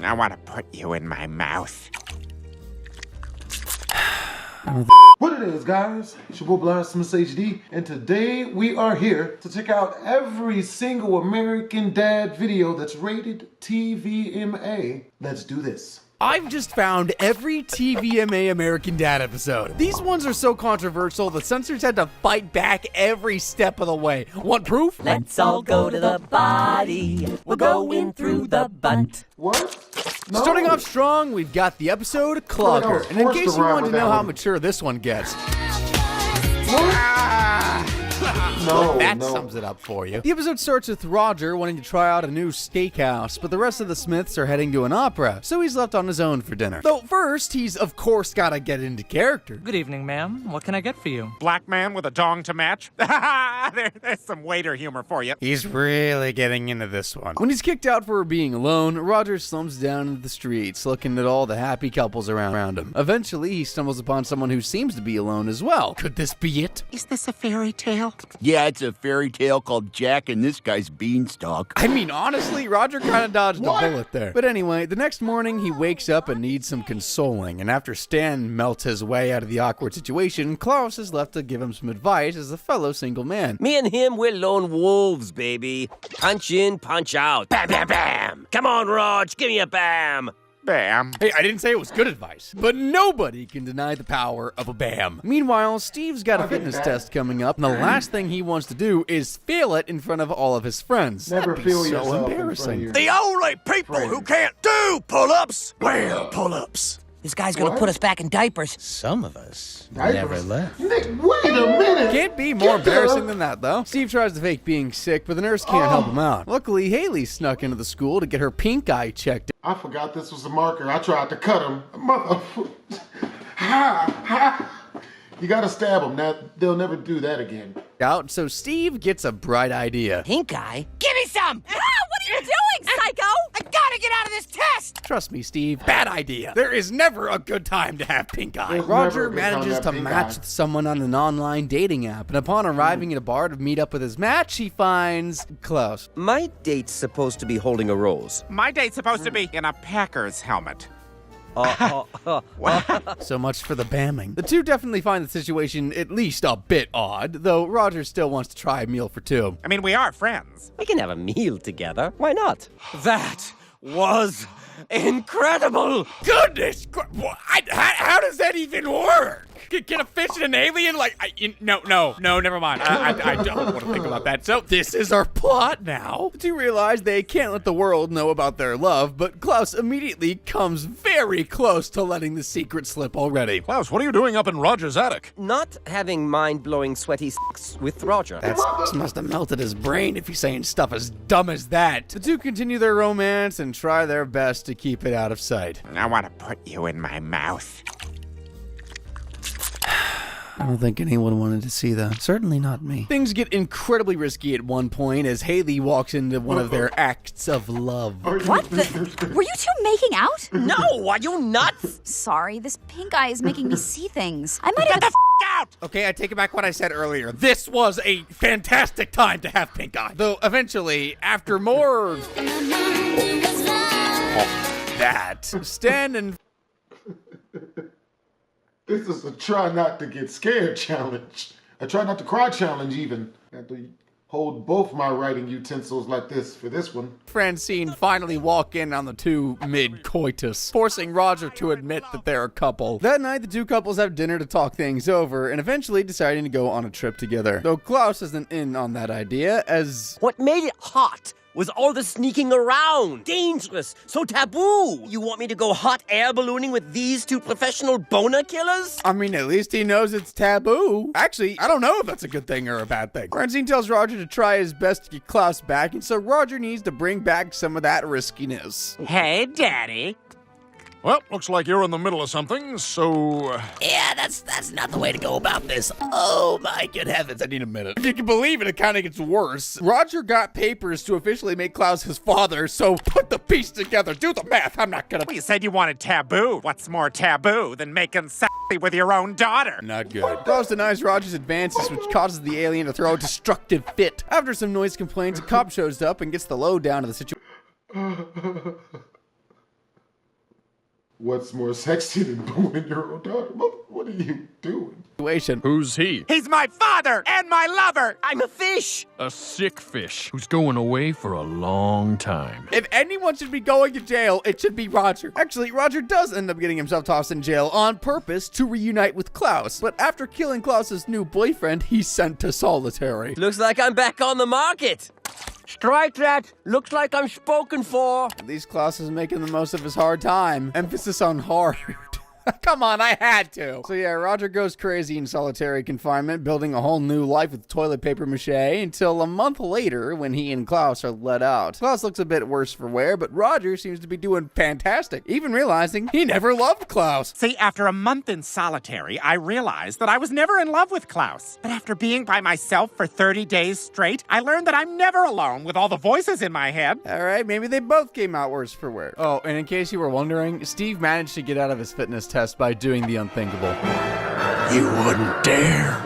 I want to put you in my mouth. What it is, guys? It's your boy BlastphamousHD, and today we are here to check out every single American Dad video that's rated TVMA. Let's do this. I've just found every TVMA American Dad episode. These ones are so controversial, the censors had to fight back every step of the way. Want proof? Let's all go to the body. We're going through the butt. What? No. Starting off strong, we've got the episode Clogger. And in case you wanted to know how mature this one gets. No, that sums it up for you. The episode starts with Roger wanting to try out a new steakhouse, but the rest of the Smiths are heading to an opera, so he's left on his own for dinner. Though first, he's of course gotta get into character. Good evening, ma'am. What can I get for you? Black man with a dong to match? There's some waiter humor for you. He's really getting into this one. When he's kicked out for being alone, Roger slumps down into the streets, looking at all the happy couples around him. Eventually, he stumbles upon someone who seems to be alone as well. Could this be it? Is this a fairy tale? Yeah, it's a fairy tale called Jack and this guy's beanstalk. I mean, honestly, Roger kind of dodged a bullet there. But anyway, the next morning, he wakes up and needs some consoling. And after Stan melts his way out of the awkward situation, Klaus is left to give him some advice as a fellow single man. Me and him, we're lone wolves, baby. Punch in, punch out. Bam, bam, bam. Come on, Rog, give me a bam. Bam. Hey, I didn't say it was good advice, but nobody can deny the power of a bam. Meanwhile, Steve's got a fitness test coming up, and the last thing he wants to do is fail it in front of all of his friends. Never That'd be feel so yourself embarrassing. in front of The only people who can't do pull-ups wear pull-ups. This guy's gonna put us back in diapers. Some of us Diapers? never left. Nick, wait a minute! Can't be more embarrassing than that, though. Steve tries to fake being sick, but the nurse can't help him out. Luckily, Haley snuck into the school to get her pink eye checked. I forgot this was a marker. I tried to cut him. Mother... ha! You gotta stab him. Now, they'll never do that again. Out, so Steve gets a bright idea. Pink eye? Give me some! Ah, what are you doing, psycho? I gotta get out of this test! Trust me, Steve, bad idea. There is never a good time to have pink eye. There's Roger never a good time manages to to have pink match eye. with someone on an online dating app, and upon arriving at a bar to meet up with his match, he finds Klaus. My date's supposed to be holding a rose. My date's supposed to be in a Packers helmet. So much for the bamming. The two definitely find the situation at least a bit odd, though Roger still wants to try a meal for two. I mean, we are friends. We can have a meal together. Why not? That was incredible. Goodness, how does that even work? Can a fish and an alien, no, never mind. I don't want to think about that. So this is our plot now. The two realize they can't let the world know about their love, but Klaus immediately comes very close to letting the secret slip already. Klaus, what are you doing up in Roger's attic? Not having mind-blowing sweaty sex with Roger. That must have melted his brain if he's saying stuff as dumb as that. The two continue their romance and try their best to keep it out of sight. I want to put you in my mouth. I don't think anyone wanted to see that. Certainly not me. Things get incredibly risky at one point as Haley walks into one of their acts of love. What the? Were you two making out? No, are you nuts? Sorry, this pink eye is making me see things. I might have... Get the out! Okay, I take it back what I said earlier. This was a fantastic time to have pink eye. Though eventually, after more of that, Stan and This is a try not to get scared challenge. A try not to cry challenge, even. I have to hold both my writing utensils like this for this one. Francine finally walk in on the two mid-coitus, forcing Roger to admit that they're a couple. That night, the two couples have dinner to talk things over, and eventually deciding to go on a trip together. Though Klaus isn't in on that idea, as... What made it hot was all the sneaking around. Dangerous, so taboo. You want me to go hot air ballooning with these two professional boner killers? I mean, at least he knows it's taboo. Actually, I don't know if that's a good thing or a bad thing. Francine tells Roger to try his best to get Klaus back, and so Roger needs to bring back some of that riskiness. Hey, Daddy. Well, looks like you're in the middle of something, so... Yeah, that's not the way to go about this. Oh my good heavens, I need a minute. If you can believe it, it kind of gets worse. Roger got papers to officially make Klaus his father, so put the piece together. Do the math. I'm not gonna... Well, you said you wanted taboo. What's more taboo than making sexy with your own daughter? Not good. Klaus denies Roger's advances, which causes the alien to throw a destructive fit. After some noise complaints, a cop shows up and gets the lowdown of the situation. What's more sexy than booing your own daughter? What are you doing? Who's he? He's my father and my lover! I'm a fish. A sick fish who's going away for a long time. If anyone should be going to jail, it should be Roger. Actually, Roger does end up getting himself tossed in jail on purpose to reunite with Klaus. But after killing Klaus's new boyfriend, he's sent to solitary. Looks like I'm back on the market. Strike that. Looks like I'm spoken for. At least Klaus is making the most of his hard time. Emphasis on hard. Come on, I had to. So yeah, Roger goes crazy in solitary confinement, building a whole new life with toilet paper mache, until a month later when he and Klaus are let out. Klaus looks a bit worse for wear, but Roger seems to be doing fantastic, even realizing he never loved Klaus. See, after a month in solitary, I realized that I was never in love with Klaus. But after being by myself for 30 days straight, I learned that I'm never alone with all the voices in my head. All right, maybe they both came out worse for wear. Oh, and in case you were wondering, Steve managed to get out of his fitness test by doing the unthinkable. You wouldn't dare.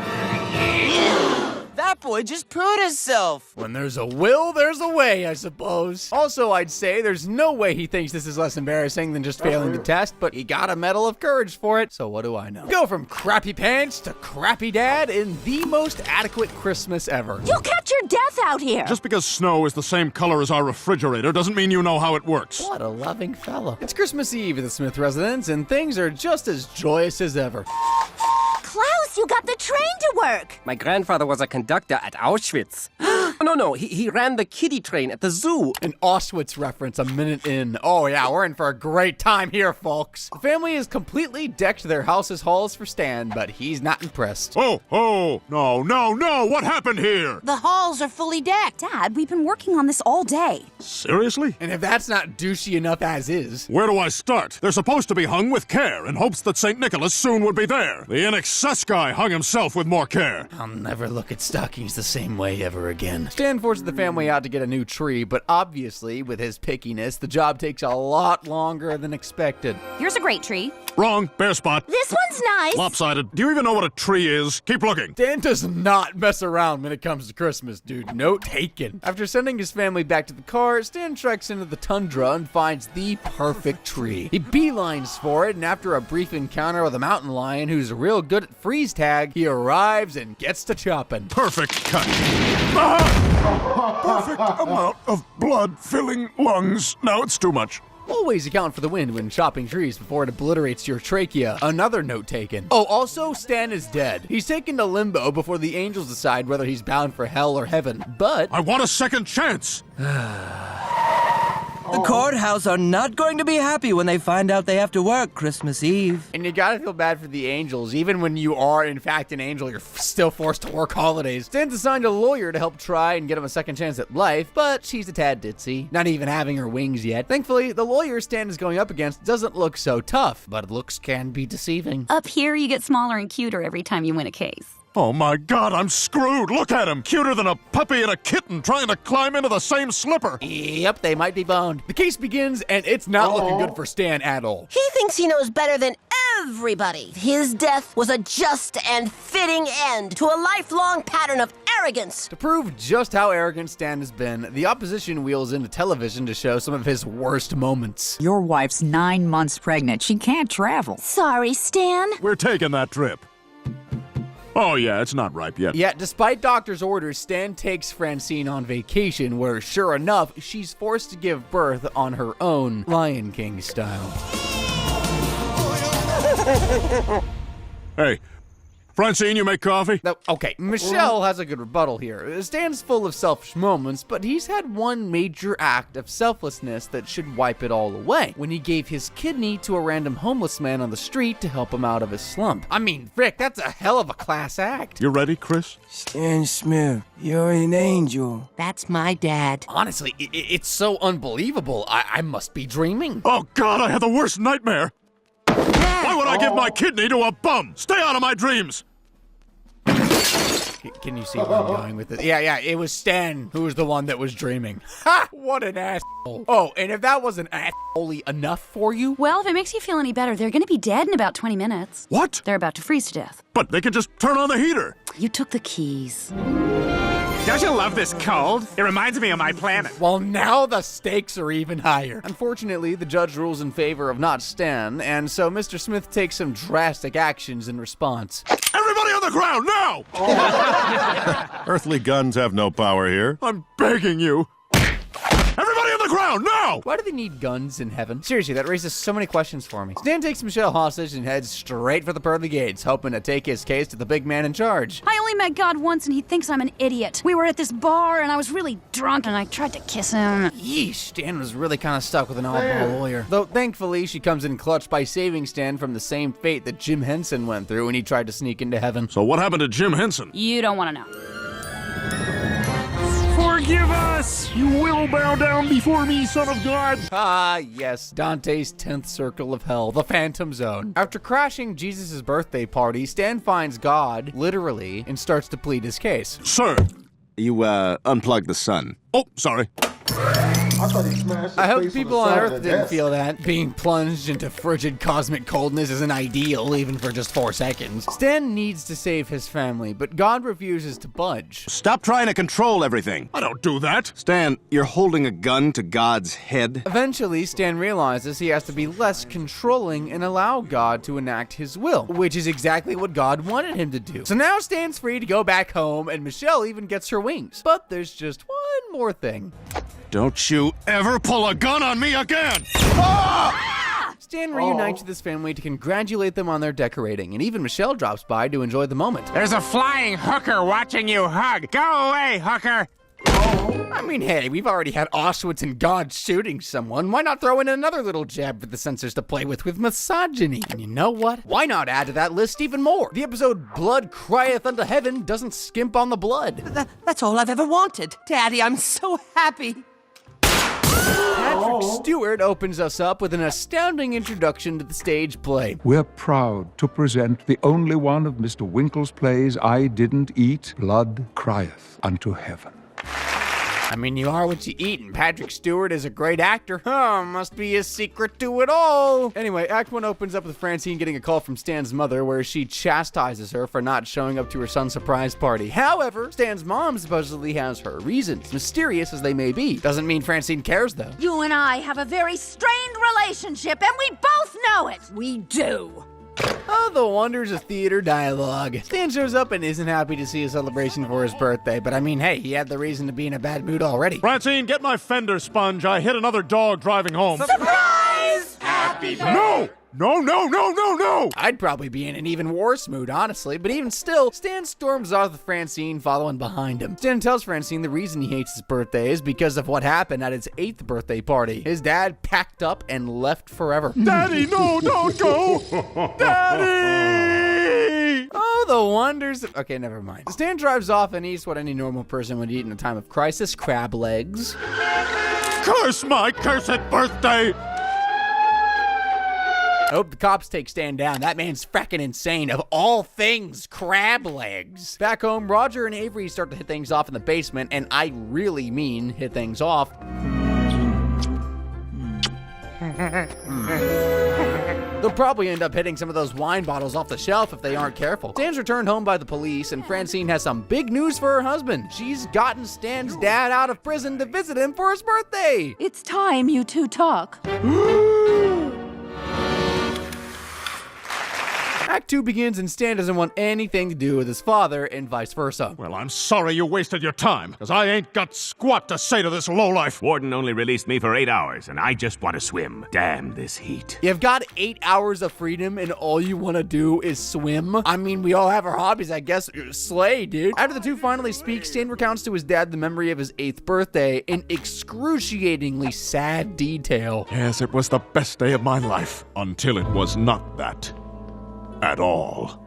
That boy just proved himself. When there's a will, there's a way, I suppose. Also, I'd say there's no way he thinks this is less embarrassing than just failing the test, but he got a medal of courage for it, so what do I know? Go from crappy pants to crappy dad in the most adequate Christmas ever. You'll catch your death out here. Just because snow is the same color as our refrigerator doesn't mean you know how it works. What a loving fellow. It's Christmas Eve at the Smith residence, and things are just as joyous as ever. Klaus, you got the train to work. My grandfather was a conductor at Auschwitz. No, he ran the kiddie train at the zoo. An Auschwitz reference a minute in. Oh yeah, we're in for a great time here, folks. The family has completely decked their house's halls for Stan, but he's not impressed. Oh, no, what happened here? The halls are fully decked. Dad, we've been working on this all day. Seriously? And if that's not douchey enough as is. Where do I start? They're supposed to be hung with care in hopes that St. Nicholas soon would be there. The NXS guy hung himself with more care. I'll never look at stockings the same way ever again. Stan forces the family out to get a new tree, but obviously, with his pickiness, the job takes a lot longer than expected. Here's a great tree. Wrong. Bare spot. This one's nice. Lopsided. Do you even know what a tree is? Keep looking. Stan does not mess around when it comes to Christmas, dude. Note taken. After sending his family back to the car, Stan treks into the tundra and finds the perfect tree. He beelines for it, and after a brief encounter with a mountain lion who's real good at freeze tag, he arrives and gets to chopping. Perfect cut. Perfect amount of blood filling lungs. No, it's too much. Always account for the wind when chopping trees before it obliterates your trachea. Another note taken. Oh, also, Stan is dead. He's taken to limbo before the angels decide whether he's bound for hell or heaven. But I want a second chance. The courthouse are not going to be happy when they find out they have to work Christmas Eve. And you gotta feel bad for the angels. Even when you are, in fact, an angel, you're still forced to work holidays. Stan's assigned a lawyer to help try and get him a second chance at life, but she's a tad ditzy, not even having her wings yet. Thankfully, the lawyer Stan is going up against doesn't look so tough, but looks can be deceiving. Up here, you get smaller and cuter every time you win a case. Oh my God, I'm screwed. Look at him. Cuter than a puppy and a kitten trying to climb into the same slipper. Yep, they might be boned. The case begins, and it's not looking good for Stan at all. He thinks he knows better than everybody. His death was a just and fitting end to a lifelong pattern of arrogance. To prove just how arrogant Stan has been, the opposition wheels into television to show some of his worst moments. Your wife's 9 months pregnant. She can't travel. Sorry, Stan. We're taking that trip. Oh yeah, it's not ripe yet. Yet, despite doctor's orders, Stan takes Francine on vacation where, sure enough, she's forced to give birth on her own, Lion King style. Hey, Francine, you make coffee? Okay, Michelle has a good rebuttal here. Stan's full of selfish moments, but he's had one major act of selflessness that should wipe it all away, when he gave his kidney to a random homeless man on the street to help him out of his slump. I mean, Rick, that's a hell of a class act. You ready, Chris? Stan Smith, you're an angel. That's my dad. Honestly, it's so unbelievable. I must be dreaming. Oh God, I had the worst nightmare. Why would I give my kidney to a bum? Stay out of my dreams! Can you see where I'm going with this? Yeah, it was Stan who was the one that was dreaming. Ha! What an asshole. Oh, and if that wasn't assholey enough for you... Well, if it makes you feel any better, they're gonna be dead in about 20 minutes. What? They're about to freeze to death. But they can just turn on the heater. You took the keys. Don't you love this cold? It reminds me of my planet. Well, now the stakes are even higher. Unfortunately, the judge rules in favor of not Stan, and so Mr. Smith takes some drastic actions in response. Everybody on the ground, now! Earthly guns have no power here. I'm begging you. Everybody on the ground, now! Why do they need guns in heaven? Seriously, that raises so many questions for me. Stan takes Michelle hostage and heads straight for the pearly gates, hoping to take his case to the big man in charge. I only met God once and he thinks I'm an idiot. We were at this bar and I was really drunk and I tried to kiss him. Yeesh, Stan was really kind of stuck with an oddball lawyer. Though thankfully, she comes in clutch by saving Stan from the same fate that Jim Henson went through when he tried to sneak into heaven. So what happened to Jim Henson? You don't want to know. Forgive us! You will bow down before me, son of God! Ah, yes, Dante's 10th circle of hell, the Phantom Zone. After crashing Jesus' birthday party, Stan finds God, literally, and starts to plead his case. Sir! You, unplugged the sun. Oh, sorry. I thought he smashed his I hope face people on the on side of Earth the didn't desk. feel that. Being plunged into frigid cosmic coldness isn't ideal, even for just 4 seconds. Stan needs to save his family, but God refuses to budge. Stop trying to control everything. I don't do that. Stan, you're holding a gun to God's head. Eventually, Stan realizes he has to be less controlling and allow God to enact his will, which is exactly what God wanted him to do. So now Stan's free to go back home, and Michelle even gets her wings. But there's just one more thing. Don't you ever pull a gun on me again! Stan reunites with his family to congratulate them on their decorating, and even Michelle drops by to enjoy the moment. There's a flying hooker watching you hug. Go away, hooker. I mean, hey, we've already had Auschwitz and God shooting someone. Why not throw in another little jab for the censors to play with misogyny? And you know what? Why not add to that list even more? The episode Blood Crieth Unto Heaven doesn't skimp on the blood. That's all I've ever wanted. Daddy, I'm so happy. Patrick Stewart opens us up with an astounding introduction to the stage play. We're proud to present the only one of Mr. Winkle's plays I didn't eat, Blood Crieth Unto Heaven. I mean, you are what you eat, and Patrick Stewart is a great actor. Must be a secret to it all. Anyway, Act 1 opens up with Francine getting a call from Stan's mother where she chastises her for not showing up to her son's surprise party. However, Stan's mom supposedly has her reasons, mysterious as they may be. Doesn't mean Francine cares, though. You and I have a very strained relationship, and we both know it. We do. Oh, the wonders of theater dialogue. Stan shows up and isn't happy to see a celebration for his birthday, but I mean, hey, he had the reason to be in a bad mood already. Francine, get my fender sponge. I hit another dog driving home. Surprise! Happy birthday! No! No! I'd probably be in an even worse mood, honestly, but even still, Stan storms off with Francine following behind him. Stan tells Francine the reason he hates his birthday is because of what happened at his 8th birthday party. His dad packed up and left forever. Daddy, no, don't go! Daddy! Oh, the wonders of... Okay, never mind. Stan drives off and eats what any normal person would eat in a time of crisis, crab legs. Curse my cursed birthday! I hope the cops take Stan down. That man's fracking insane. Of all things, crab legs. Back home, Roger and Avery start to hit things off in the basement, and I really mean hit things off. They'll probably end up hitting some of those wine bottles off the shelf if they aren't careful. Stan's returned home by the police, and Francine has some big news for her husband. She's gotten Stan's dad out of prison to visit him for his birthday. It's time you two talk. Act 2 begins and Stan doesn't want anything to do with his father and vice versa. Well, I'm sorry you wasted your time, because I ain't got squat to say to this lowlife. Warden only released me for 8 hours, and I just want to swim. Damn this heat. You've got 8 hours of freedom and all you want to do is swim? I mean, we all have our hobbies, I guess. Slay, dude. After the two finally speak, Stan recounts to his dad the memory of his 8th birthday in excruciatingly sad detail. Yes, it was the best day of my life, until it was not that. At all.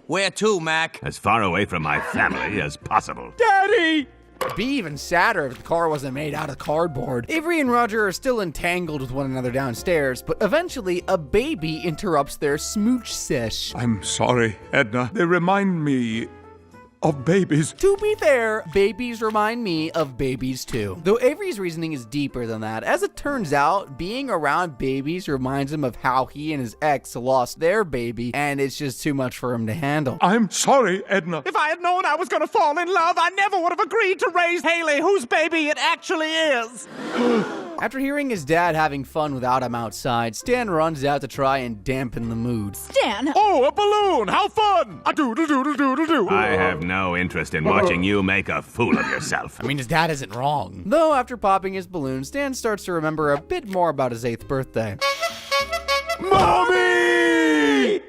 Where to, Mac? As far away from my family as possible. Daddy! It'd be even sadder if the car wasn't made out of cardboard. Avery and Roger are still entangled with one another downstairs, but eventually a baby interrupts their smooch sesh. I'm sorry, Edna. They remind me of babies. To be fair, babies remind me of babies too. Though Avery's reasoning is deeper than that. As it turns out, being around babies reminds him of how he and his ex lost their baby, and it's just too much for him to handle. I'm sorry, Edna. If I had known I was gonna fall in love, I never would have agreed to raise Haley, whose baby it actually is. After hearing his dad having fun without him outside, Stan runs out to try and dampen the mood. Stan! Oh, a balloon! How fun! A do-do-do-do-do-do-do. I have no interest in watching you make a fool of yourself. I mean, his dad isn't wrong. Though, after popping his balloon, Stan starts to remember a bit more about his 8th birthday. Mommy!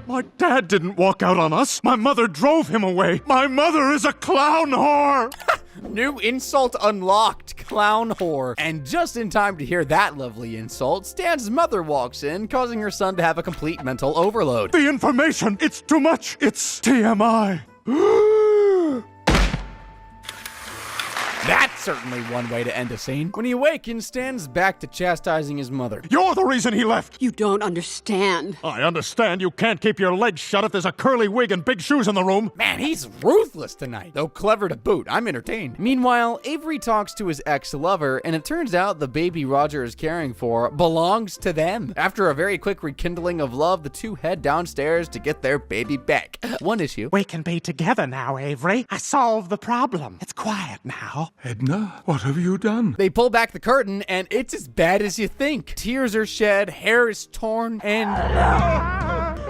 My dad didn't walk out on us. My mother drove him away. My mother is a clown whore. New insult unlocked, clown whore. And just in time to hear that lovely insult, Stan's mother walks in, causing her son to have a complete mental overload. The information, it's too much. It's TMI. That's certainly one way to end a scene. When he awakens, Stan's back to chastising his mother. You're the reason he left. You don't understand. I understand you can't keep your legs shut if there's a curly wig and big shoes in the room. Man, he's ruthless tonight, though clever to boot. I'm entertained. Meanwhile, Avery talks to his ex-lover, and it turns out the baby Roger is caring for belongs to them. After a very quick rekindling of love, the two head downstairs to get their baby back. One issue. We can be together now, Avery. I solved the problem. It's quiet now. Edna, what have you done? They pull back the curtain, and it's as bad as you think. Tears are shed, hair is torn, and...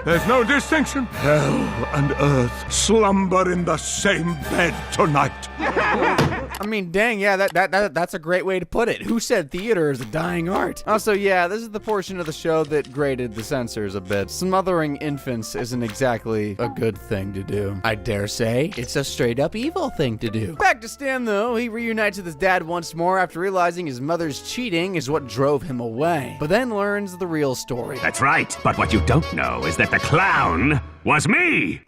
There's no distinction. Hell and earth slumber in the same bed tonight. I mean, dang, yeah, that's a great way to put it. Who said theater is a dying art? Also, yeah, this is the portion of the show that grated the censors a bit. Smothering infants isn't exactly a good thing to do. I dare say it's a straight-up evil thing to do. Back to Stan, though. He reunites with his dad once more after realizing his mother's cheating is what drove him away, but then learns the real story. That's right, but what you don't know is that the clown was me!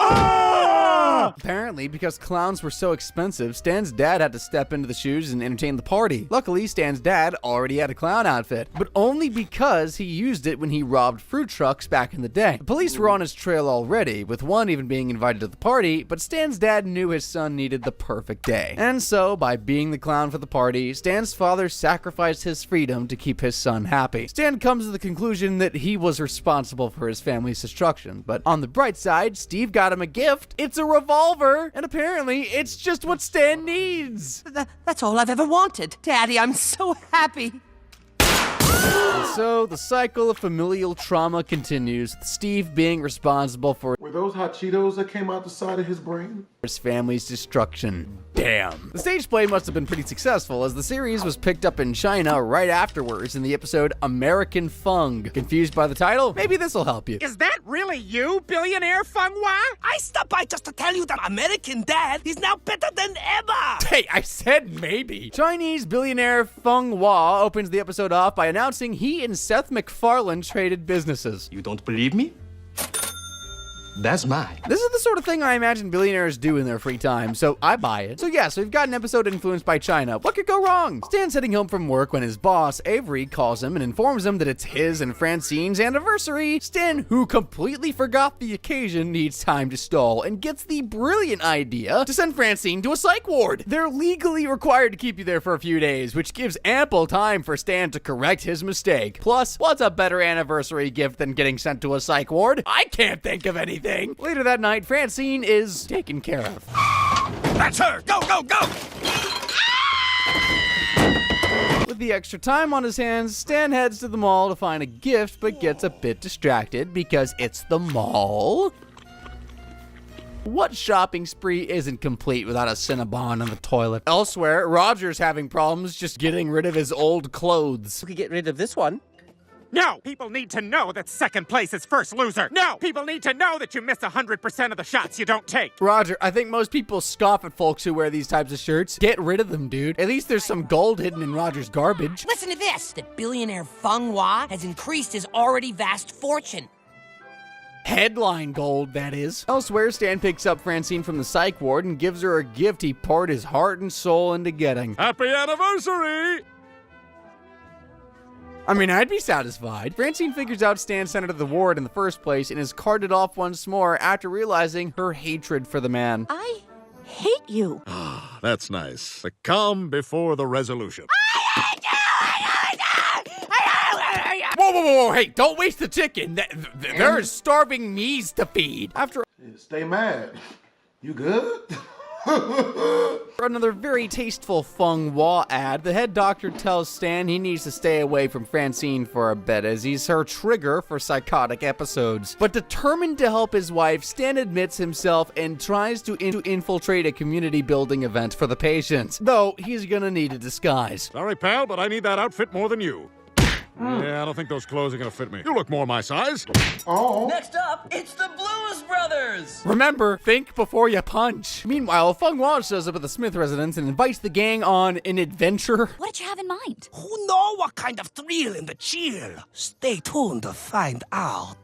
Apparently, because clowns were so expensive, Stan's dad had to step into the shoes and entertain the party. Luckily, Stan's dad already had a clown outfit, but only because he used it when he robbed fruit trucks back in the day. The police were on his trail already, with one even being invited to the party, but Stan's dad knew his son needed the perfect day. And so, by being the clown for the party, Stan's father sacrificed his freedom to keep his son happy. Stan comes to the conclusion that he was responsible for his family's destruction, but on the bright side, Steve got him a gift. It's a revolver, and apparently it's just what Stan needs. That's all I've ever wanted. Daddy, I'm so happy. And so the cycle of familial trauma continues, with Steve being responsible for Were those hot Cheetos that came out the side of his brain? his family's destruction. Damn. The stage play must have been pretty successful, as the series was picked up in China right afterwards in the episode American Fung. Confused by the title? Maybe this'll help you. Is that really you, billionaire Feng Hua? I stopped by just to tell you that American Dad is now better than ever! Hey, I said maybe. Chinese billionaire Feng Hua opens the episode off by announcing he and Seth MacFarlane traded businesses. You don't believe me? That's mine. This is the sort of thing I imagine billionaires do in their free time, so I buy it. So yeah, so we've got an episode influenced by China. What could go wrong? Stan's heading home from work when his boss, Avery, calls him and informs him that it's his and Francine's anniversary. Stan, who completely forgot the occasion, needs time to stall and gets the brilliant idea to send Francine to a psych ward. They're legally required to keep you there for a few days, which gives ample time for Stan to correct his mistake. Plus, what's a better anniversary gift than getting sent to a psych ward? I can't think of anything. Later that night, Francine is taken care of. That's her! Go, go, go! With the extra time on his hands, Stan heads to the mall to find a gift, but gets a bit distracted because it's the mall. What shopping spree isn't complete without a Cinnabon on the toilet? Elsewhere, Roger's having problems just getting rid of his old clothes. We could get rid of this one. No! People need to know that second place is first loser! No! People need to know that you miss 100% of the shots you don't take! Roger, I think most people scoff at folks who wear these types of shirts. Get rid of them, dude. At least there's some gold hidden in Roger's garbage. Listen to this. That billionaire Feng Hua has increased his already vast fortune. Headline gold, that is. Elsewhere, Stan picks up Francine from the psych ward and gives her a gift he poured his heart and soul into getting. Happy anniversary! I mean, I'd be satisfied. Francine figures out Stan sent her to the ward in the first place and is carted off once more after realizing her hatred for the man. I hate you. That's nice. The calm before the resolution. Whoa, hey, don't waste the chicken. There's starving me's to feed. After Stay mad. You good? another very tasteful Feng Hua ad, the head doctor tells Stan he needs to stay away from Francine for a bit as he's her trigger for psychotic episodes. But determined to help his wife, Stan admits himself and tries to infiltrate a community building event for the patients, though he's gonna need a disguise. Sorry, pal, but I need that outfit more than you. Yeah, I don't think those clothes are gonna fit me. You look more my size. Oh. Next up, it's the Blues Brothers. Remember, think before you punch. Meanwhile, Feng Hua shows up at the Smith residence and invites the gang on an adventure. What did you have in mind? Who know what kind of thrill and chill? Stay tuned to find out.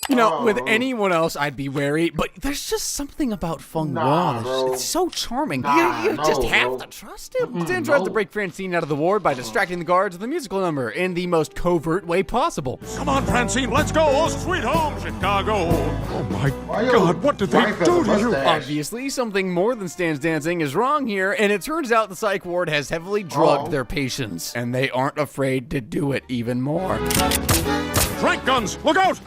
You know, with anyone else, I'd be wary, but there's just something about Feng Hua. It's so charming. You just have to trust him. Stan tries to break Francine out of the ward by distracting the guards with a musical number in the most covert way possible. Come on, Francine, let's go. Oh, sweet home, Chicago. Oh, my God, what did they do to you? Obviously, something more than Stan's dancing is wrong here, and it turns out the psych ward has heavily drugged their patients, and they aren't afraid to do it even more. Trank guns, look out!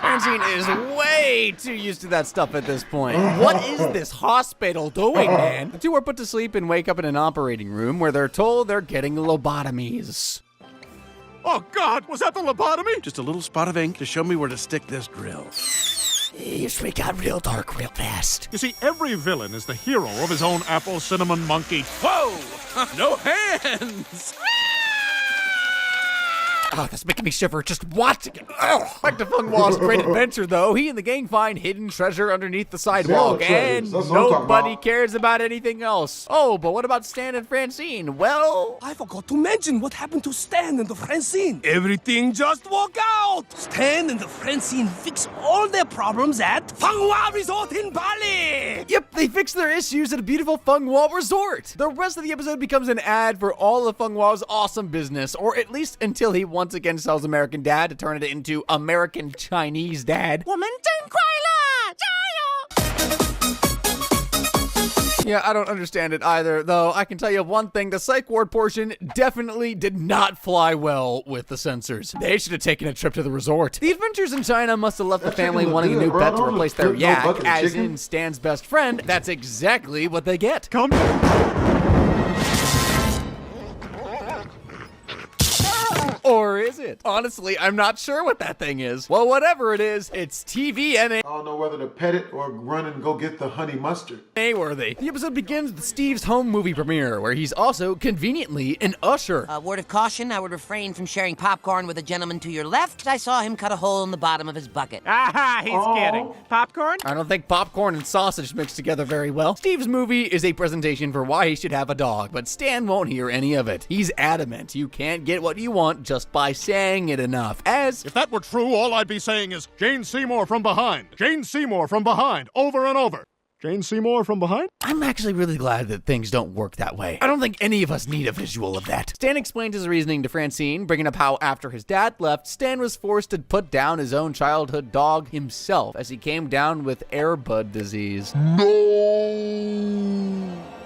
Francine is way too used to that stuff at this point. What is this hospital doing, man? The two are put to sleep and wake up in an operating room where they're told they're getting lobotomies. Oh, God, was that the lobotomy? Just a little spot of ink to show me where to stick this drill. Yes, we got real dark real fast. You see, every villain is the hero of his own apple cinnamon monkey. Whoa! No hands! Oh, that's making me shiver just watching it. Back to Feng Hua's great adventure, though. He and the gang find hidden treasure underneath the sidewalk, and nobody cares about anything else. Oh, but what about Stan and Francine? Well, I forgot to mention what happened to Stan and the Francine. Everything just worked out. Stan and the Francine fix all their problems at Feng Hua Resort in Bali. Yep, they fix their issues at a beautiful Feng Hua resort. The rest of the episode becomes an ad for all of Feng Hua's awesome business, or at least until he once again sells American Dad to turn it into American Chinese Dad. Yeah, I don't understand it either, though I can tell you one thing, the psych ward portion definitely did not fly well with the censors. They should have taken a trip to the resort. The adventures in China must have left the family wanting a new pet to replace their yak, as in Stan's best friend. That's exactly what they get. Come. Or is it? Honestly, I'm not sure what that thing is. Well, whatever it is, it's TVMA. I don't know whether to pet it or run and go get the honey mustard. Worthy. The episode begins with Steve's home movie premiere, where he's also conveniently an usher. A word of caution, I would refrain from sharing popcorn with a gentleman to your left. I saw him cut a hole in the bottom of his bucket. Aha, he's kidding. Popcorn? I don't think popcorn and sausage mix together very well. Steve's movie is a presentation for why he should have a dog, but Stan won't hear any of it. He's adamant you can't get what you want just by saying it enough, as if that were true, all I'd be saying is Jane Seymour from behind. Jane Seymour from behind, over and over. Jane Seymour from behind? I'm actually really glad that things don't work that way. I don't think any of us need a visual of that. Stan explained his reasoning to Francine, bringing up how after his dad left, Stan was forced to put down his own childhood dog himself as he came down with airbud disease. No!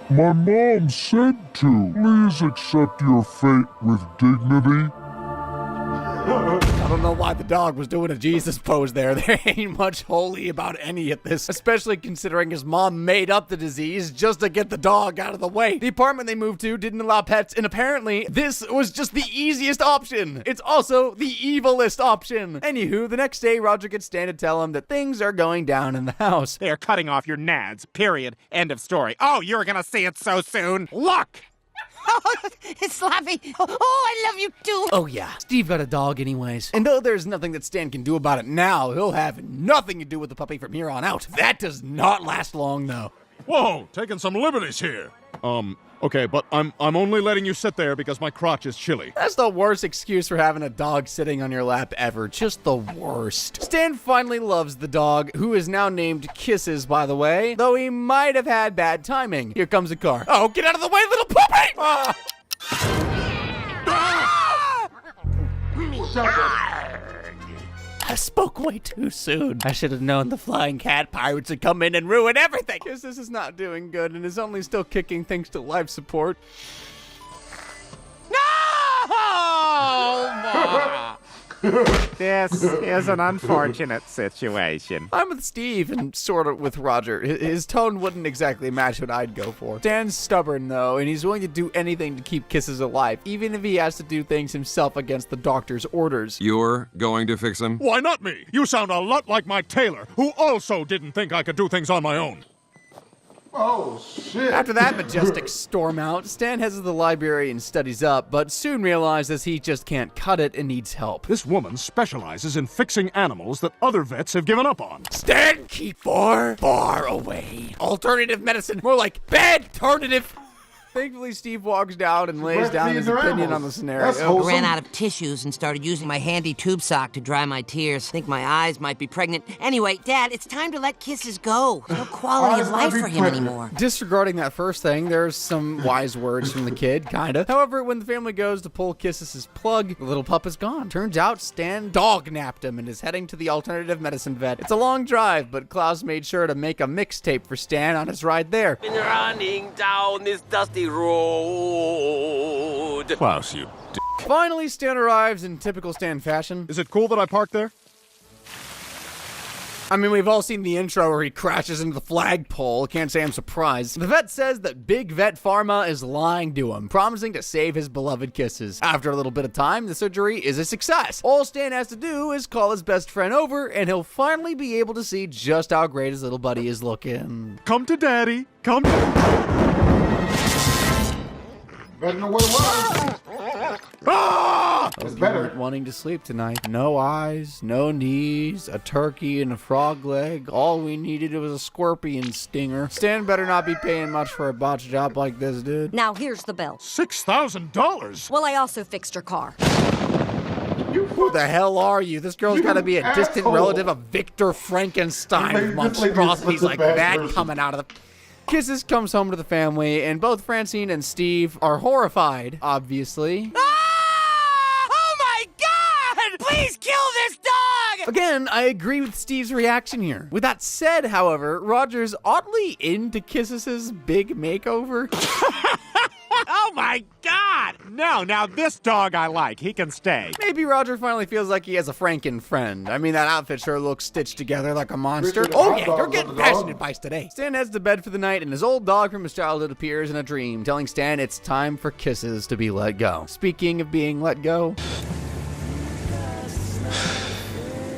My mom said to. Please accept your fate with dignity. I don't know why the dog was doing a Jesus pose there. There ain't much holy about any of this, especially considering his mom made up the disease just to get the dog out of the way. The apartment they moved to didn't allow pets, and apparently this was just the easiest option. It's also the evilest option. Anywho, the next day, Roger gets Stan to tell him that things are going down in the house. They are cutting off your nads, period. End of story. Oh, you're gonna see it so soon. Look! Slappy. Oh, I love you too. Oh yeah, Steve got a dog anyways. And though there's nothing that Stan can do about it now, he'll have nothing to do with the puppy from here on out. That does not last long though. Whoa, taking some liberties here. Okay, but I'm only letting you sit there because my crotch is chilly. That's the worst excuse for having a dog sitting on your lap ever. Just the worst. Stan finally loves the dog, who is now named Kisses, by the way, though he might have had bad timing. Here comes a car. Oh, get out of the way, little puppy! I spoke way too soon. I should have known the flying cat pirates would come in and ruin everything. Kisses is not doing good and is only still kicking thanks to life support. No! This is an unfortunate situation. I'm with Steve and sort of with Roger. His tone wouldn't exactly match what I'd go for. Stan's stubborn though, and he's willing to do anything to keep Kisses alive, even if he has to do things himself against the doctor's orders. You're going to fix him? Why not me? You sound a lot like my tailor, who also didn't think I could do things on my own. Oh, shit. After that majestic storm out, Stan heads to the library and studies up, but soon realizes he just can't cut it and needs help. This woman specializes in fixing animals that other vets have given up on. Stan, keep far away. Alternative medicine, more like bed-ternative. Thankfully, Steve walks down and lays down his opinion on the scenario. Ran out of tissues and started using my handy tube sock to dry my tears. Think my eyes might be pregnant. Anyway, Dad, it's time to let Kisses go. No quality of life for him anymore. Disregarding that first thing, there's some wise words from the kid, kinda. However, when the family goes to pull Kisses' plug, the little pup is gone. Turns out Stan dog-napped him and is heading to the alternative medicine vet. It's a long drive, but Klaus made sure to make a mixtape for Stan on his ride there. Been running down this dusty road. Klaus, you d***. Finally, Stan arrives in typical Stan fashion. Is it cool that I parked there? I mean, we've all seen the intro where he crashes into the flagpole. Can't say I'm surprised. The vet says that Big Vet Pharma is lying to him, promising to save his beloved Kisses. After a little bit of time, the surgery is a success. All Stan has to do is call his best friend over, and he'll finally be able to see just how great his little buddy is looking. Come to Daddy. Come to... Better know what it was. Ah! It's better. Wanting to sleep tonight. No eyes, no knees, a turkey and a frog leg. All we needed was a scorpion stinger. Stan better not be paying much for a botch job like this, dude. Now here's the bill. $6,000? Well, I also fixed your car. Who the hell are you? This girl's gotta be a distant relative of Victor Frankenstein with monstrosities like that coming out of the... Kisses comes home to the family, and both Francine and Steve are horrified, obviously. Oh my God! Please kill this dog! Again, I agree with Steve's reaction here. With that said, however, Roger's oddly into Kisses' big makeover. Oh my God! No, now this dog I like. He can stay. Maybe Roger finally feels like he has a Franken friend. I mean, that outfit sure looks stitched together like a monster. Oh yeah, you're getting passion advice today. Stan heads to bed for the night, and his old dog from his childhood appears in a dream, telling Stan it's time for Kisses to be let go. Speaking of being let go...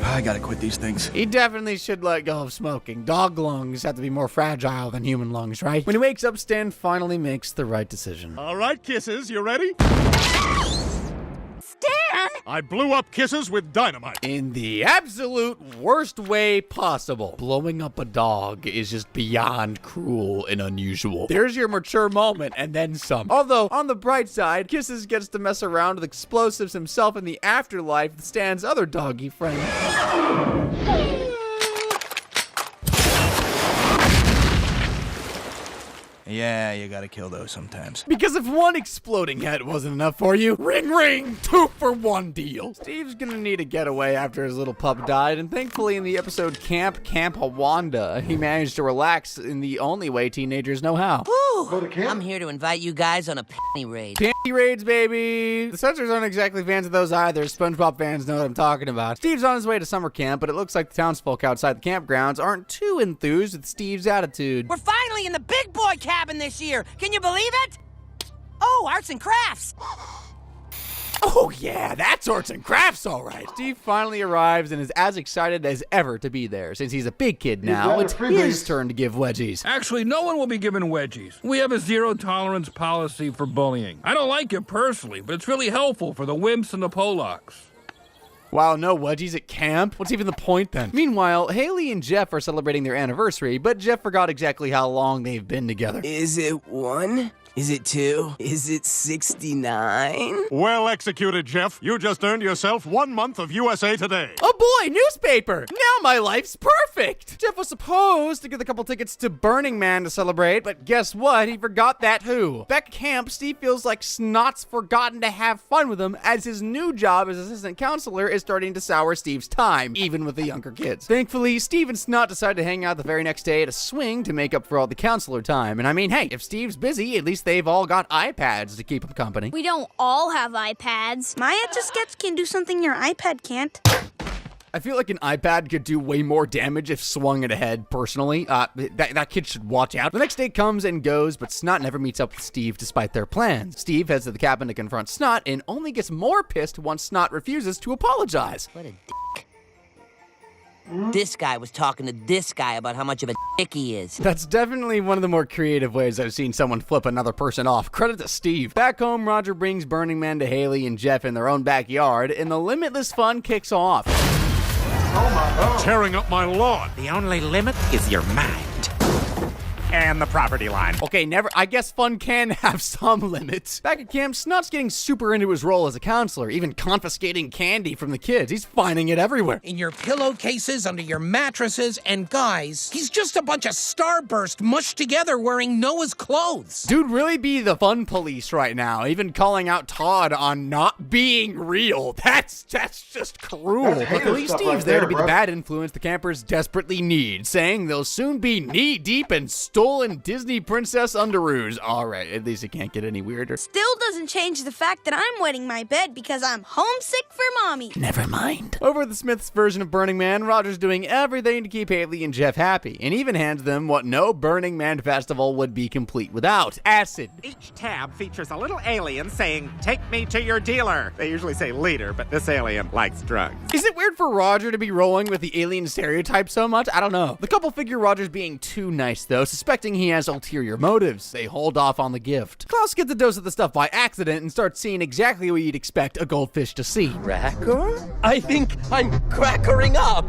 I gotta quit these things. He definitely should let go of smoking. Dog lungs have to be more fragile than human lungs, right? When he wakes up, Stan finally makes the right decision. All right, Kisses, you ready? Stan! I blew up Kisses with dynamite. In the absolute worst way possible. Blowing up a dog is just beyond cruel and unusual. There's your mature moment and then some. Although, on the bright side, Kisses gets to mess around with explosives himself in the afterlife with Stan's other doggy friend. Yeah, you gotta kill those sometimes. Because if one exploding head wasn't enough for you, ring ring, 2-for-1 deal. Steve's gonna need a getaway after his little pup died, and thankfully in the episode Camp Hawanda, he managed to relax in the only way teenagers know how. Woo! I'm here to invite you guys on a panty raid. Panty raids, baby! The Censors aren't exactly fans of those either. SpongeBob fans know what I'm talking about. Steve's on his way to summer camp, but it looks like the townsfolk outside the campgrounds aren't too enthused with Steve's attitude. We're finally in the big boy cabin this year. Can you believe it? Oh, arts and crafts. Oh yeah, that's arts and crafts, all right. Steve finally arrives and is as excited as ever to be there. Since he's a big kid now, it's his turn to give wedgies. Actually, no one will be given wedgies. We have a zero-tolerance policy for bullying. I don't like it personally, but it's really helpful for the wimps and the Polacks. Wow, no wedgies at camp? What's even the point then? Meanwhile, Haley and Jeff are celebrating their anniversary, but Jeff forgot exactly how long they've been together. Is it 1? Is it 2? Is it 69? Well executed, Jeff. You just earned yourself 1 month of USA Today. Oh boy, newspaper! Now my life's perfect! Jeff was supposed to get a couple tickets to Burning Man to celebrate, but guess what? He forgot that who. Back at camp, Steve feels like Snot's forgotten to have fun with him, as his new job as assistant counselor is starting to sour Steve's time, even with the younger kids. Thankfully, Steve and Snot decide to hang out the very next day at a swing to make up for all the counselor time. And I mean, hey, if Steve's busy, at least they've all got iPads to keep him company. We don't all have iPads. My Etch-a-Sketch can do something your iPad can't. I feel like an iPad could do way more damage if swung at a head, personally. That kid should watch out. The next day comes and goes, but Snot never meets up with Steve despite their plans. Steve heads to the cabin to confront Snot and only gets more pissed once Snot refuses to apologize. What a dick. This guy was talking to this guy about how much of a dick he is. That's definitely one of the more creative ways I've seen someone flip another person off. Credit to Steve. Back home, Roger brings Burning Man to Haley and Jeff in their own backyard, and the limitless fun kicks off. Oh my God. Tearing up my lawn. The only limit is your mind. And the property line. Okay, I guess fun can have some limits. Back at camp, Snot's getting super into his role as a counselor, even confiscating candy from the kids. He's finding it everywhere. In your pillowcases, under your mattresses, and guys, he's just a bunch of Starburst mushed together wearing Noah's clothes. Dude really be the fun police right now, even calling out Todd on not being real. That's just cruel. Luckily, Steve's there to be the bad influence the campers desperately need, saying they'll soon be knee-deep in stolen Disney princess underoos. All right, at least it can't get any weirder. Still doesn't change the fact that I'm wetting my bed because I'm homesick for mommy. Never mind. Over at the Smiths version of Burning Man, Roger's doing everything to keep Haley and Jeff happy, and even hands them what no Burning Man festival would be complete without: acid. Each tab features a little alien saying, "Take me to your dealer." They usually say leader, but this alien likes drugs. Is it weird for Roger to be rolling with the alien stereotype so much? I don't know. The couple figure Roger's being too nice, though, suspecting he has ulterior motives. They hold off on the gift. Klaus gets a dose of the stuff by accident and starts seeing exactly what you'd expect a goldfish to see. Cracker? I think I'm crackering up.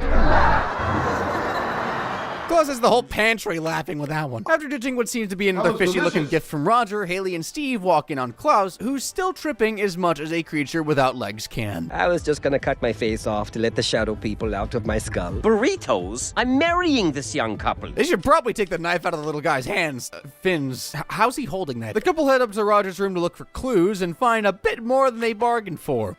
Klaus has the whole pantry laughing with that one. After ditching what seems to be another fishy-looking gift from Roger, Haley and Steve walk in on Klaus, who's still tripping as much as a creature without legs can. I was just gonna cut my face off to let the shadow people out of my skull. Burritos? I'm marrying this young couple. They should probably take the knife out of the little guy's hands. Fins. How's he holding that? The couple head up to Roger's room to look for clues and find a bit more than they bargained for.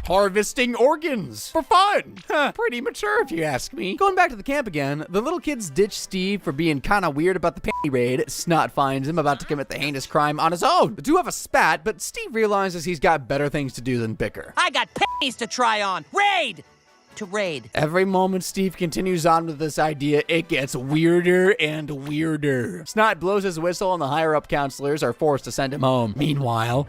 Harvesting organs for fun. Pretty mature if you ask me. Going back to the camp again, the little kids ditch Steve for being kind of weird about the panty raid. Snot finds him about to commit the heinous crime on his own. The two have a spat, but Steve realizes he's got better things to do than bicker. I got panties to try on. Raid! To raid. Every moment Steve continues on with this idea, it gets weirder and weirder. Snot blows his whistle and the higher up counselors are forced to send him home. Meanwhile,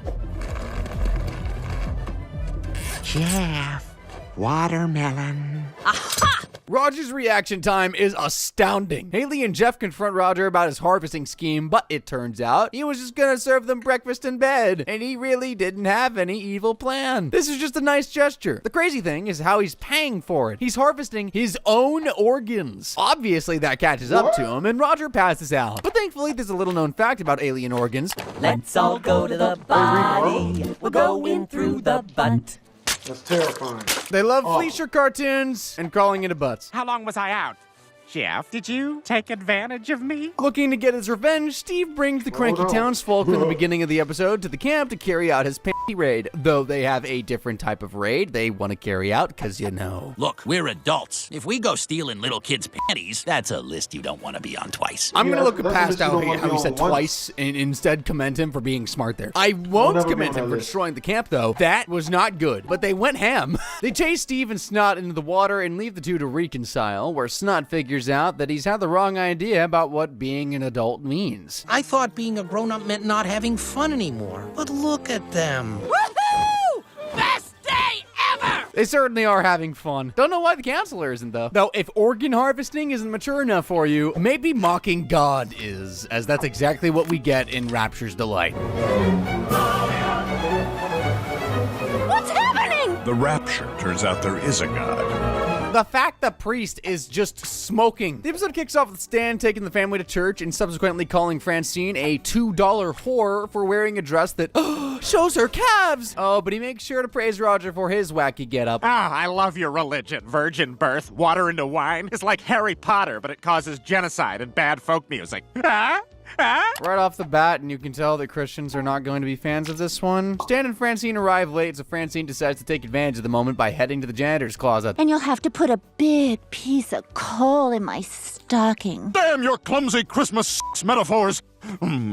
Jeff, watermelon. Aha! Roger's reaction time is astounding. Haley and Jeff confront Roger about his harvesting scheme, but it turns out he was just gonna serve them breakfast in bed, and he really didn't have any evil plan. This is just a nice gesture. The crazy thing is how he's paying for it. He's harvesting his own organs. Obviously that catches up to him, and Roger passes out. But thankfully, there's a little known fact about alien organs. Let's all go to the body. We're going through the butt. That's terrifying. They love Fleischer cartoons and calling it butts. How long was I out? Jeff, did you take advantage of me? Looking to get his revenge, Steve brings the cranky townsfolk from the beginning of the episode to the camp to carry out his panty raid. Though they have a different type of raid they want to carry out, because you know. Look, we're adults. If we go stealing little kids' panties, that's a list you don't want to be on twice. I'm going to look past how he said twice and instead commend him for being smart there. I won't commend him for destroying the camp, though. That was not good, but they went ham. They chase Steve and Snot into the water and leave the two to reconcile, where Snot figures out that he's had the wrong idea about what being an adult means. I thought being a grown-up meant not having fun anymore. But look at them. Woohoo! Best day ever! They certainly are having fun. Don't know why the counselor isn't, though. Though, if organ harvesting isn't mature enough for you, maybe mocking God is, as that's exactly what we get in Rapture's Delight. What's happening? The Rapture turns out there is a God. The fact the priest is just smoking. The episode kicks off with Stan taking the family to church and subsequently calling Francine a $2 whore for wearing a dress that shows her calves. Oh, but he makes sure to praise Roger for his wacky getup. Ah, I love your religion. Virgin birth, water into wine. It's like Harry Potter, but it causes genocide and bad folk music. Right off the bat, and you can tell that Christians are not going to be fans of this one. Stan and Francine arrive late, so Francine decides to take advantage of the moment by heading to the janitor's closet. And you'll have to put a big piece of coal in my stocking. Damn your clumsy Christmas metaphors.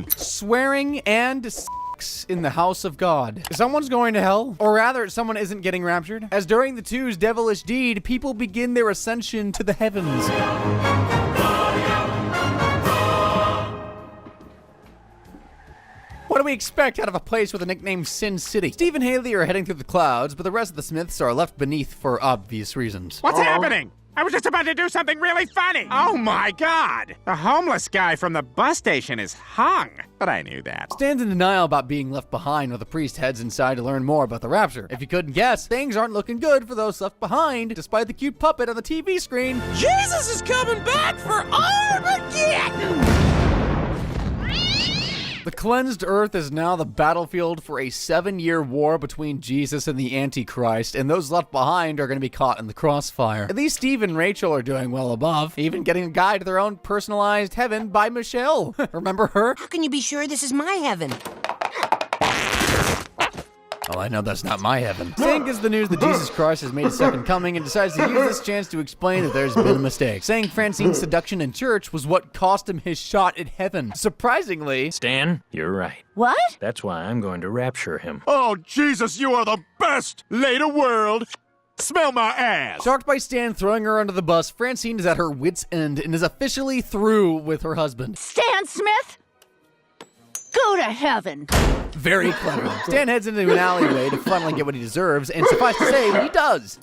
Swearing and sex in the house of God. Someone's going to hell, or rather, someone isn't getting raptured. As during the two's devilish deed, people begin their ascension to the heavens. What do we expect out of a place with a nickname Sin City? Steve and Haley are heading through the clouds, but the rest of the Smiths are left beneath for obvious reasons. What's happening? I was just about to do something really funny. Oh my God! The homeless guy from the bus station is hung. But I knew that. Stan's in denial about being left behind while the priest heads inside to learn more about the rapture. If you couldn't guess, things aren't looking good for those left behind, despite the cute puppet on the TV screen. Jesus is coming back for Armageddon! The cleansed earth is now the battlefield for a 7-year war between Jesus and the Antichrist, and those left behind are going to be caught in the crossfire. At least Steve and Rachel are doing well above, even getting a guide to their own personalized heaven by Michelle. Remember her? How can you be sure this is my heaven? Well, I know that's not my heaven. Stan gets the news that Jesus Christ has made his second coming and decides to use this chance to explain that there's been a mistake, saying Francine's seduction in church was what cost him his shot at heaven. Surprisingly, Stan, you're right. What? That's why I'm going to rapture him. Oh, Jesus, you are the best! Later, world! Smell my ass! Shocked by Stan throwing her under the bus, Francine is at her wit's end and is officially through with her husband. Stan Smith? Go to heaven. Very clever. Stan heads into an alleyway to finally get what he deserves, and suffice to say, he does.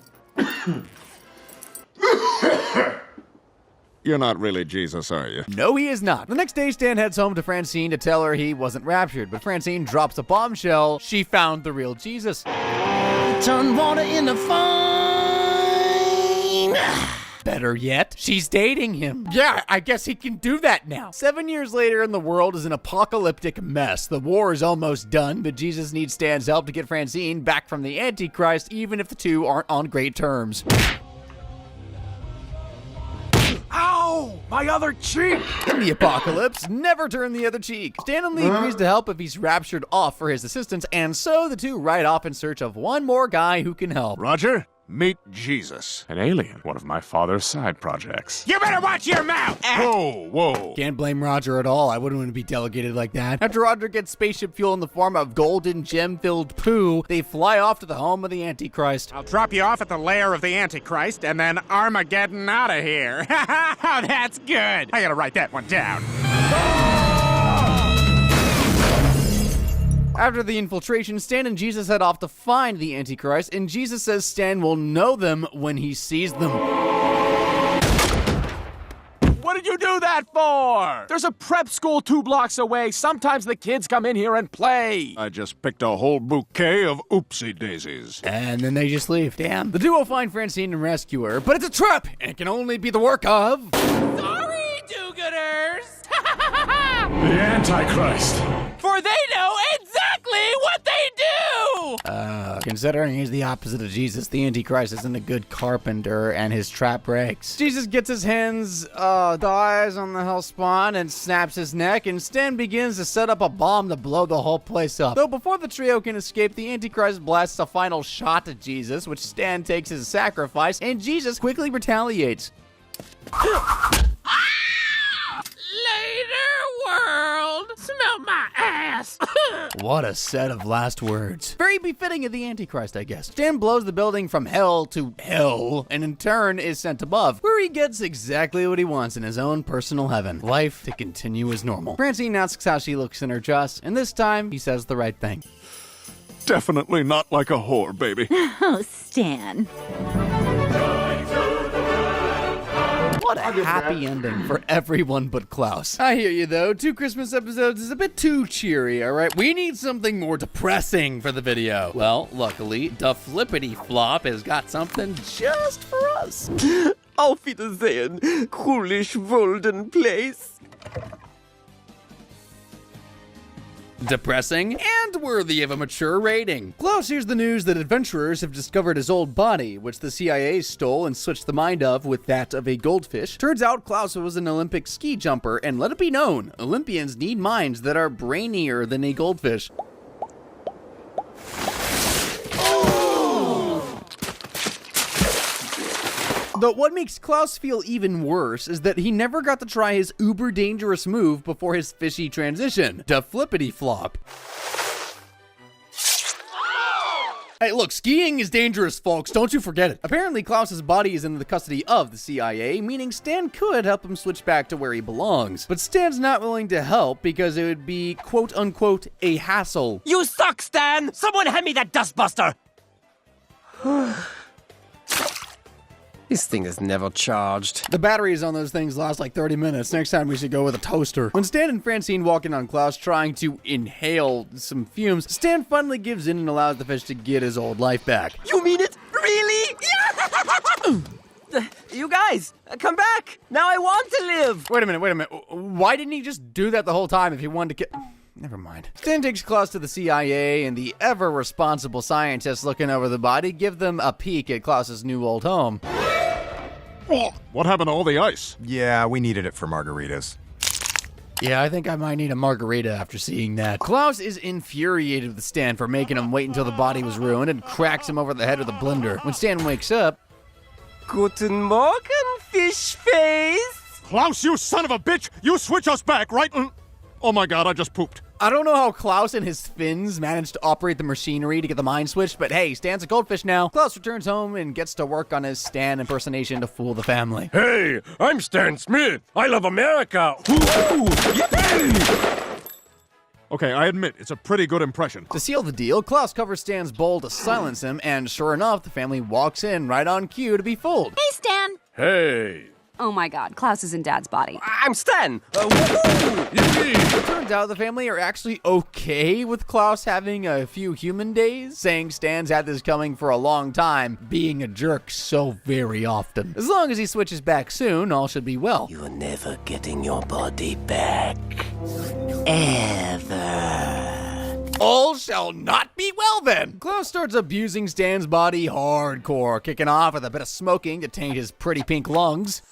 You're not really Jesus, are you? No, he is not. The next day, Stan heads home to Francine to tell her he wasn't raptured, but Francine drops a bombshell. She found the real Jesus. Turn water into fine. Better yet, she's dating him. Yeah, I guess he can do that now. 7 years later, and the world is an apocalyptic mess. The war is almost done, but Jesus needs Stan's help to get Francine back from the Antichrist, even if the two aren't on great terms. Ow! My other cheek! In the apocalypse, never turn the other cheek. Stan only agrees to help if he's raptured off for his assistance, and so the two ride off in search of one more guy who can help. Roger, meet Jesus. An alien, one of my father's side projects. You better watch your mouth! Whoa. Can't blame Roger at all. I wouldn't want to be delegated like that. After Roger gets spaceship fuel in the form of golden gem-filled poo, they fly off to the home of the Antichrist. I'll drop you off at the lair of the Antichrist and then Armageddon out of here. Oh, that's good. I gotta write that one down. After the infiltration, Stan and Jesus head off to find the Antichrist, and Jesus says Stan will know them when he sees them. What did you do that for? There's a prep school 2 blocks away. Sometimes the kids come in here and play. I just picked a whole bouquet of oopsie daisies. And then they just leave. Damn. The duo find Francine and rescue her, but it's a trap, and it can only be the work of... Sorry, do-gooders! The Antichrist. For they know exactly what they do! Considering he's the opposite of Jesus, the Antichrist isn't a good carpenter, and his trap breaks. Jesus gets his hands, dies on the hell spawn and snaps his neck, and Stan begins to set up a bomb to blow the whole place up. Though before the trio can escape, the Antichrist blasts a final shot at Jesus, which Stan takes as a sacrifice, and Jesus quickly retaliates. Later, world! Smell my ass! What a set of last words. Very befitting of the Antichrist, I guess. Stan blows the building from hell to hell, and in turn is sent above, where he gets exactly what he wants in his own personal heaven. Life to continue as normal. Francine asks how she looks in her dress, and this time he says the right thing. Definitely not like a whore, baby. Oh, Stan. What a happy ending for everyone but Klaus. I hear you, though. 2 Christmas episodes is a bit too cheery, all right? We need something more depressing for the video. Well, luckily, the Flippity Flop has got something just for us. Auf Wiedersehen, Krulisch Wolden Place. Depressing and worthy of a mature rating. Klaus hears the news that adventurers have discovered his old body, which the CIA stole and switched the mind of with that of a goldfish. Turns out Klaus was an Olympic ski jumper, and let it be known, Olympians need minds that are brainier than a goldfish. Though what makes Klaus feel even worse is that he never got to try his uber dangerous move before his fishy transition, the Flippity Flop. Hey, look, skiing is dangerous, folks. Don't you forget it. Apparently, Klaus's body is in the custody of the CIA, meaning Stan could help him switch back to where he belongs. But Stan's not willing to help because it would be, quote-unquote, a hassle. You suck, Stan! Someone hand me that dustbuster! This thing is never charged. The batteries on those things last like 30 minutes. Next time we should go with a toaster. When Stan and Francine walk in on Klaus trying to inhale some fumes, Stan finally gives in and allows the fish to get his old life back. You mean it? Really? You guys, come back! Now I want to live! Wait a minute. Why didn't he just do that the whole time if he wanted to get... Never mind. Stan takes Klaus to the CIA, and the ever-responsible scientists looking over the body give them a peek at Klaus's new old home. What happened to all the ice? Yeah, we needed it for margaritas. Yeah, I think I might need a margarita after seeing that. Klaus is infuriated with Stan for making him wait until the body was ruined and cracks him over the head with a blender. When Stan wakes up... Guten Morgen, fish face! Klaus, you son of a bitch! You switch us back, right? Oh my god, I just pooped. I don't know how Klaus and his fins managed to operate the machinery to get the mind switched, but hey, Stan's a goldfish now. Klaus returns home and gets to work on his Stan impersonation to fool the family. Hey, I'm Stan Smith. I love America. Yippee! Okay, I admit, it's a pretty good impression. To seal the deal, Klaus covers Stan's bowl to silence him, and sure enough, the family walks in right on cue to be fooled. Hey, Stan! Hey! Oh my god, Klaus is in Dad's body. I'm Stan! It turns out the family are actually okay with Klaus having a few human days, saying Stan's had this coming for a long time, being a jerk so very often. As long as he switches back soon, all should be well. You're never getting your body back. Ever. All shall not be well then. Klaus starts abusing Stan's body hardcore, kicking off with a bit of smoking to taint his pretty pink lungs.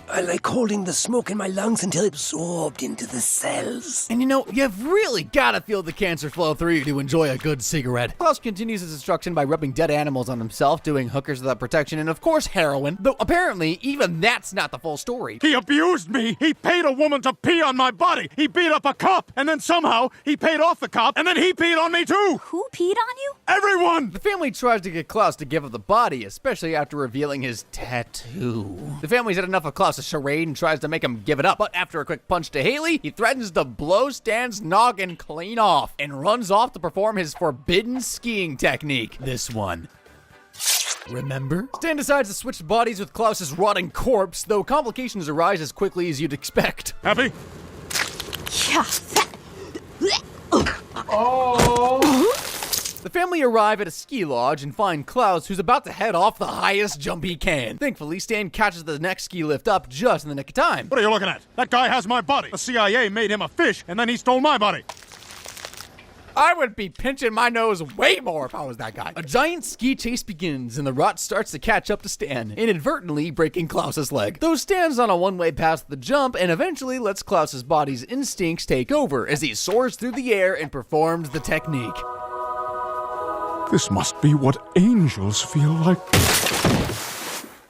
I like holding the smoke in my lungs until it's absorbed into the cells. And you know, you've really gotta feel the cancer flow through you to enjoy a good cigarette. Klaus continues his destruction by rubbing dead animals on himself, doing hookers without protection, and of course heroin. Though apparently, even that's not the full story. He abused me! He paid a woman to pee on my body! He beat up a cop! And then somehow, he paid off the cop, and then he peed on me too! Who peed on you? Everyone! The family tries to get Klaus to give up the body, especially after revealing his tattoo. The family's had enough of Klaus' charade and tries to make him give it up, but after a quick punch to Haley, he threatens to blow Stan's noggin clean off and runs off to perform his forbidden skiing technique. This one. Remember? Stan decides to switch bodies with Klaus's rotting corpse, though complications arise as quickly as you'd expect. Happy? Yeah. Oh! The family arrive at a ski lodge and find Klaus, who's about to head off the highest jump he can. Thankfully, Stan catches the next ski lift up just in the nick of time. What are you looking at? That guy has my body. The CIA made him a fish, and then he stole my body. I would be pinching my nose way more if I was that guy. A giant ski chase begins, and the rot starts to catch up to Stan, inadvertently breaking Klaus's leg. Though Stan's on a one-way path to the jump, and eventually lets Klaus's body's instincts take over as he soars through the air and performs the technique. This must be what angels feel like.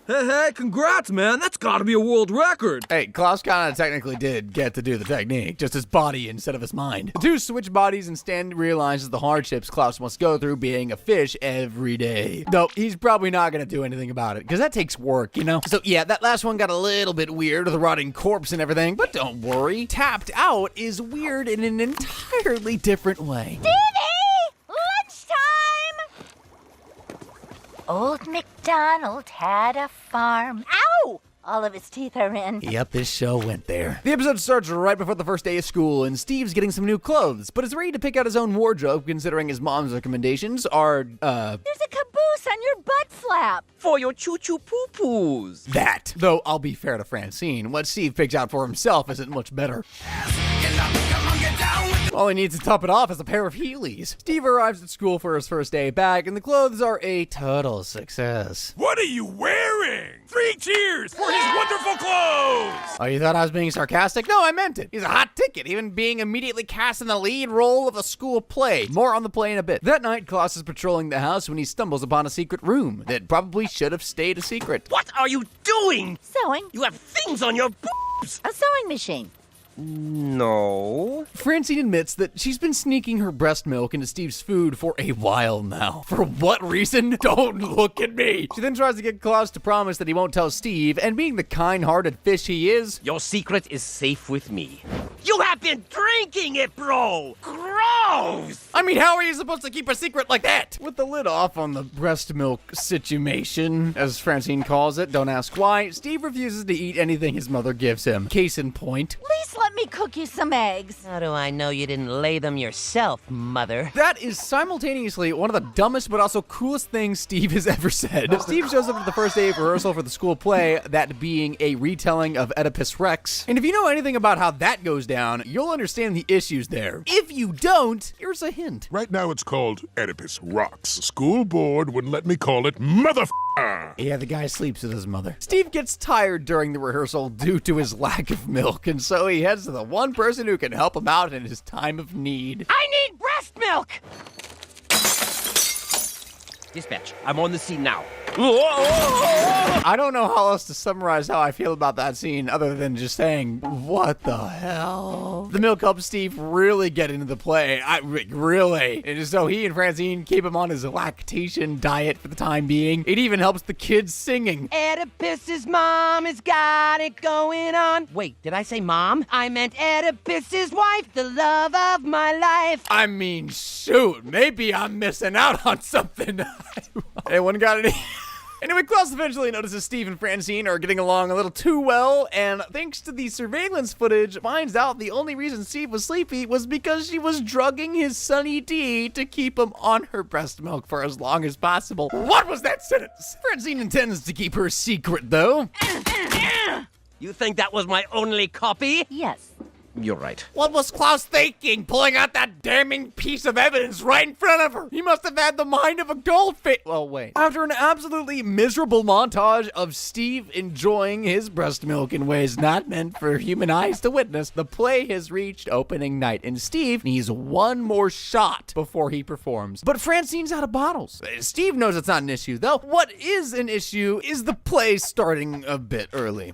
Hey, congrats, man. That's gotta be a world record. Hey, Klaus kinda technically did get to do the technique, just his body instead of his mind. The two switch bodies and Stan realizes the hardships Klaus must go through being a fish every day. Though he's probably not gonna do anything about it, because that takes work, you know? So yeah, that last one got a little bit weird with the rotting corpse and everything, but don't worry. Tapped out is weird in an entirely different way. Old MacDonald had a farm. Ow! All of his teeth are in. Yep, this show went there. The episode starts right before the first day of school, and Steve's getting some new clothes, but is ready to pick out his own wardrobe considering his mom's recommendations are, There's a caboose on your butt flap. For your choo-choo poo-poos. that. Though, I'll be fair to Francine, what Steve picks out for himself isn't much better. All he needs to top it off is a pair of Heelys. Steve arrives at school for his first day back, and the clothes are a total success. What are you wearing? 3 cheers for his wonderful clothes! Oh, you thought I was being sarcastic? No, I meant it. He's a hot ticket, even being immediately cast in the lead role of a school play. More on the play in a bit. That night, Klaus is patrolling the house when he stumbles upon a secret room that probably should have stayed a secret. What are you doing? Sewing. You have things on your boobs. A sewing machine. No. Francine admits that she's been sneaking her breast milk into Steve's food for a while now. For what reason? Don't look at me. She then tries to get Klaus to promise that he won't tell Steve, and being the kind-hearted fish he is, Your secret is safe with me. You have been drinking it, bro! Gross! I mean, how are you supposed to keep a secret like that? With the lid off on the breast milk situation, as Francine calls it, don't ask why, Steve refuses to eat anything his mother gives him. Case in point. Please let me cook you some eggs. How do I know you didn't lay them yourself, mother? That is simultaneously one of the dumbest but also coolest things Steve has ever said. Steve shows up at the first day of rehearsal for the school play, that being a retelling of Oedipus Rex. And if you know anything about how that goes down, you'll understand the issues there. If you don't, here's a hint. Right now it's called Oedipus Rocks. The school board wouldn't let me call it Yeah, the guy sleeps with his mother. Steve gets tired during the rehearsal due to his lack of milk, and so he heads to the one person who can help him out in his time of need. I need breast milk! Dispatch, I'm on the scene now. I don't know how else to summarize how I feel about that scene other than just saying, what the hell? The milk helps Steve really get into the play. Really. And so he and Francine keep him on his lactation diet for the time being. It even helps the kids singing. Oedipus's mom has got it going on. Wait, did I say mom? I meant Oedipus's wife, the love of my life. I mean, shoot, maybe I'm missing out on something. Anyone got any? Anyway, Klaus eventually notices Steve and Francine are getting along a little too well, and thanks to the surveillance footage, finds out the only reason Steve was sleepy was because she was drugging his Sunny D to keep him on her breast milk for as long as possible. What was that sentence? Francine intends to keep her secret, though. You think that was my only copy? Yes. You're right. What was Klaus thinking, pulling out that damning piece of evidence right in front of her? He must have had the mind of a goldfish. Well, wait. After an absolutely miserable montage of Steve enjoying his breast milk in ways not meant for human eyes to witness, the play has reached opening night, and Steve needs one more shot before he performs. But Francine's out of bottles. Steve knows it's not an issue, though. What is an issue is the play starting a bit early.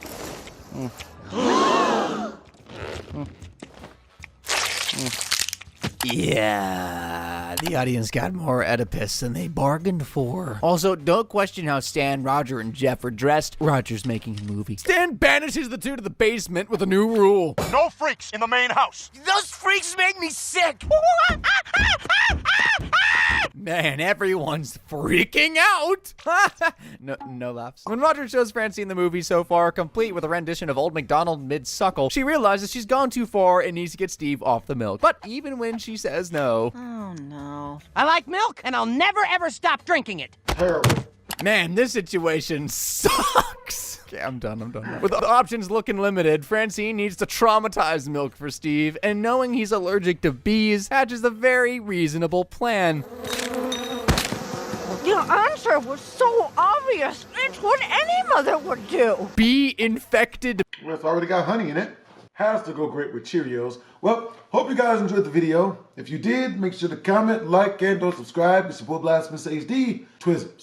Yeah, the audience got more Oedipus than they bargained for. Also, don't question how Stan, Roger, and Jeff are dressed. Roger's making a movie. Stan banishes the two to the basement with a new rule. No freaks in the main house. Those freaks make me sick. Man, everyone's freaking out. No laughs. When Roger shows Francine the movie so far, complete with a rendition of Old MacDonald mid-suckle, she realizes she's gone too far and needs to get Steve off the milk. But even when she says no... Oh, no. I like milk, and I'll never ever stop drinking it. Terrible. Man, this situation sucks. Okay, I'm done. With the options looking limited, Francine needs to traumatize milk for Steve, and knowing he's allergic to bees hatches a very reasonable plan. Your answer was so obvious. It's what any mother would do. Bee infected. Well, it's already got honey in it. Has to go great with Cheerios. Well, hope you guys enjoyed the video. If you did, make sure to comment, like, and or subscribe. It's your boy BlastphamousHD. Twizzums.